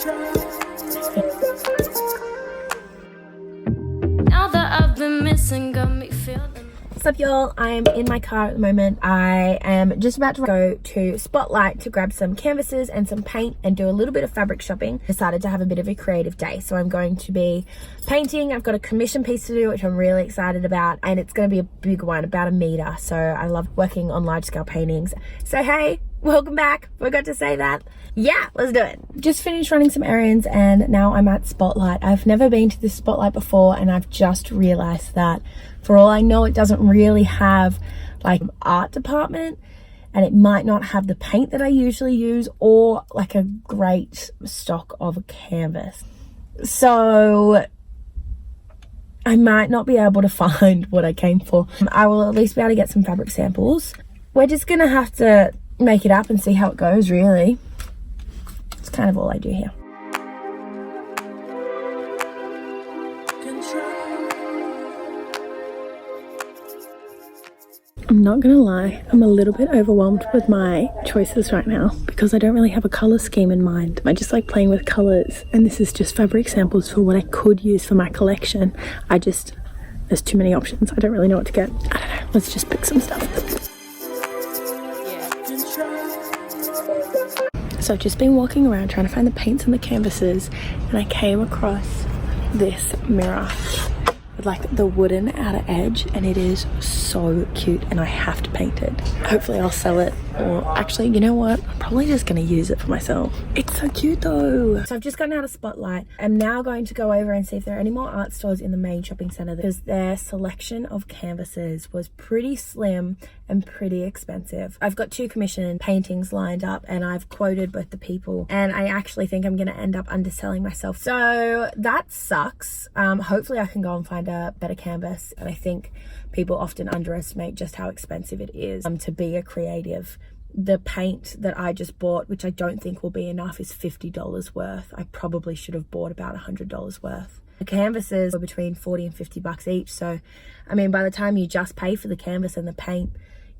Now that I've been missing, got me feeling. What's up, y'all? I am in my car at the moment. I am just about to go to Spotlight to grab some canvases and some paint and do a little bit of fabric shopping. Decided to have a bit of a creative day, so I'm going to be painting. I've got a commission piece to do, which I'm really excited about, and it's going to be a big one, about 1 meter. So I love working on large scale paintings. So hey, welcome back. Forgot to say that. Yeah, let's do it. Just finished running some errands and now I'm at Spotlight. I've never been to this Spotlight before, and I've just realized that for all I know, it doesn't really have like an art department, and it might not have the paint that I usually use or like a great stock of canvas. So I might not be able to find what I came for. I will at least be able to get some fabric samples. We're just gonna have to make it up and see how it goes, really. It's kind of all I do here. I'm not gonna lie, I'm a little bit overwhelmed with my choices right now because I don't really have a color scheme in mind. I just like playing with colors, and this is just fabric samples for what I could use for my collection. There's too many options. I don't really know what to get. I don't know, let's just pick some stuff. So I've just been walking around trying to find the paints and the canvases, and I came across this mirror with like the wooden outer edge, and it is so cute and I have to paint it. Hopefully I'll sell it, or actually, you know what, I'm probably just gonna use it for myself. It's so cute though. So I've just gotten out of Spotlight. I'm now going to go over and see if there are any more art stores in the main shopping center, because their selection of canvases was pretty slim and pretty expensive. I've got 2 commission paintings lined up and I've quoted both the people, and I actually think I'm gonna end up underselling myself, so that sucks. Hopefully I can go and find a better canvas, and I think people often underestimate just how expensive it is to be a creative. The paint that I just bought, which I don't think will be enough, is $50 worth. I probably should have bought about $100 worth. The canvases were between 40 and 50 bucks each, so I mean, by the time you just pay for the canvas and the paint,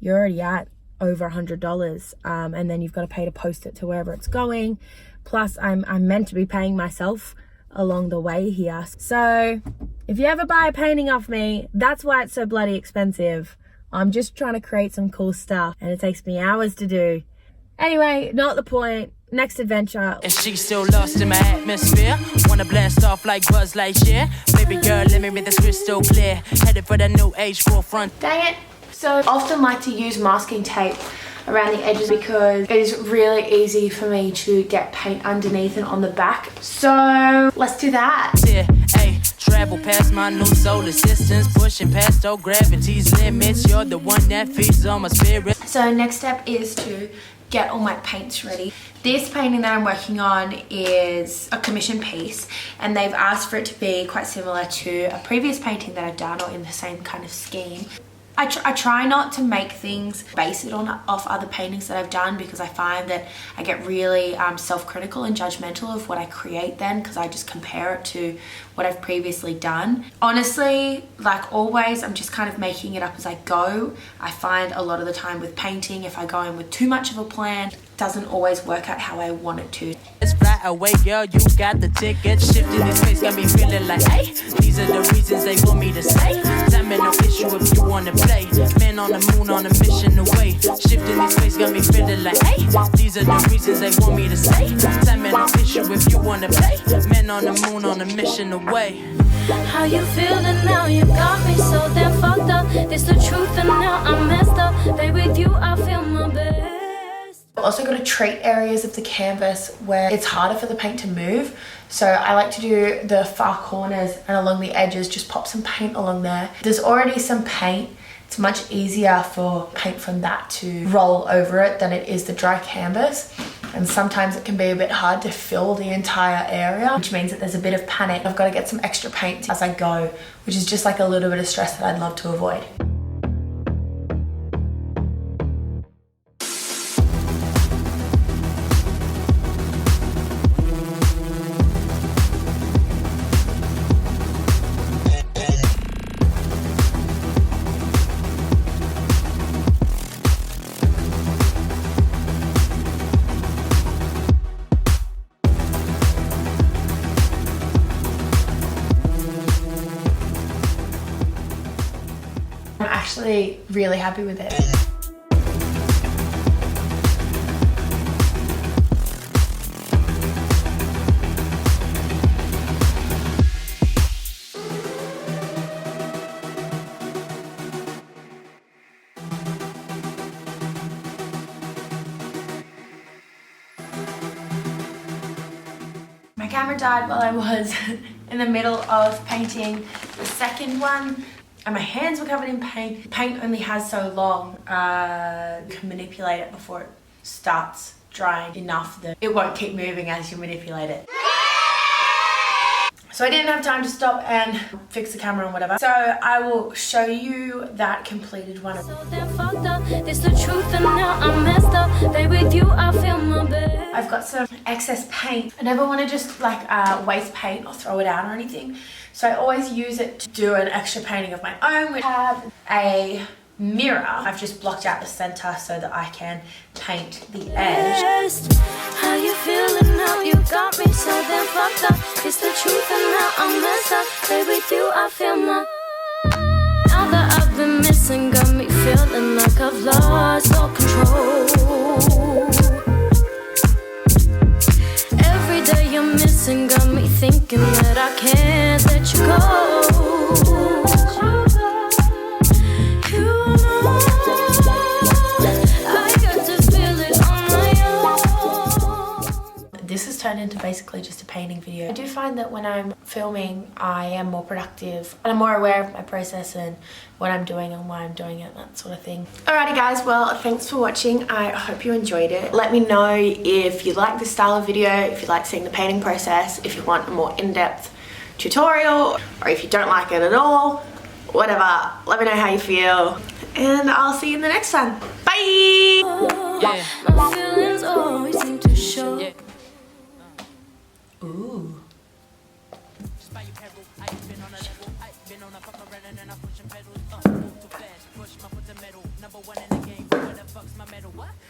you're already at over $100, and then you've got to pay to post it to wherever it's going. Plus I'm meant to be paying myself along the way here. So if you ever buy a painting off me, that's why it's so bloody expensive. I'm just trying to create some cool stuff, and it takes me hours to do. Anyway, not the point. Next adventure. And she's still lost in my atmosphere. Wanna blast off like Buzz Lightyear. Baby girl, let me make this crystal clear. Headed for the new age forefront. Dang it. So I often like to use masking tape around the edges because it is really easy for me to get paint underneath and on the back. So let's do that. Yeah, hey, travel past my new solar systems, pushing past all gravity's limits. You're the one that feeds on my spirit. So next step is to get all my paints ready. This painting that I'm working on is a commission piece, and they've asked for it to be quite similar to a previous painting that I've done, or in the same kind of scheme. I try not to make things based it off other paintings that I've done, because I find that I get really self-critical and judgmental of what I create then, because I just compare it to what I've previously done. Honestly, like always, I'm just kind of making it up as I go. I find a lot of the time with painting, if I go in with too much of a plan, it doesn't always work out how I want it to. Let's fly away, girl, you got the ticket. Shifting this space got me feeling like, hey, these are the reasons they want me to stay. Time ain't no issue if you wanna play. Man on the moon on a mission away. Shifting this space got me feeling like, hey, these are the reasons they want me to stay. Time ain't no issue if you wanna play. Man on the moon on a mission away. How you feeling now? You got me so damn fucked up. It's the truth and now I'm messed up. Baby, with you I feel my best. I've also got to treat areas of the canvas where it's harder for the paint to move. So I like to do the far corners and along the edges, just pop some paint along there. There's already some paint. It's much easier for paint from that to roll over it than it is the dry canvas. And sometimes it can be a bit hard to fill the entire area, which means that there's a bit of panic. I've got to get some extra paint as I go, which is just like a little bit of stress that I'd love to avoid. actually really happy with it. My camera died while I was in the middle of painting the second one, and my hands were covered in paint. Paint only has so long, you can manipulate it before it starts drying enough that it won't keep moving as you manipulate it. So I didn't have time to stop and fix the camera and whatever. So I will show you that completed one. So damn fucked up, it's the truth and now I'm messed up. Baby, with you I feel my best. I've got some excess paint. I never want to just like waste paint or throw it out or anything. So I always use it to do an extra painting of my own. We have a mirror. I've just blocked out the center so that I can paint the edge. How you feeling now? You got me so damn fucked up. It's the truth and now I'm messed up. Baby, with you I feel my. Now that I've been missing, got me feeling like I've lost all control. Every day you're missing, got me thinking that I can't let you go. This has turned into basically just a painting video. I do find that when I'm filming, I am more productive and I'm more aware of my process and what I'm doing and why I'm doing it, that sort of thing. Alrighty guys, well, thanks for watching. I hope you enjoyed it. Let me know if you like this style of video, if you like seeing the painting process, if you want a more in-depth tutorial, or if you don't like it at all, whatever. Let me know how you feel and I'll see you in the next one. Bye! Yeah. My feelings always seem to show. Yeah. Ooh.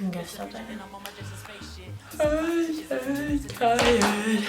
I'm gonna stop that now. I'm so tired.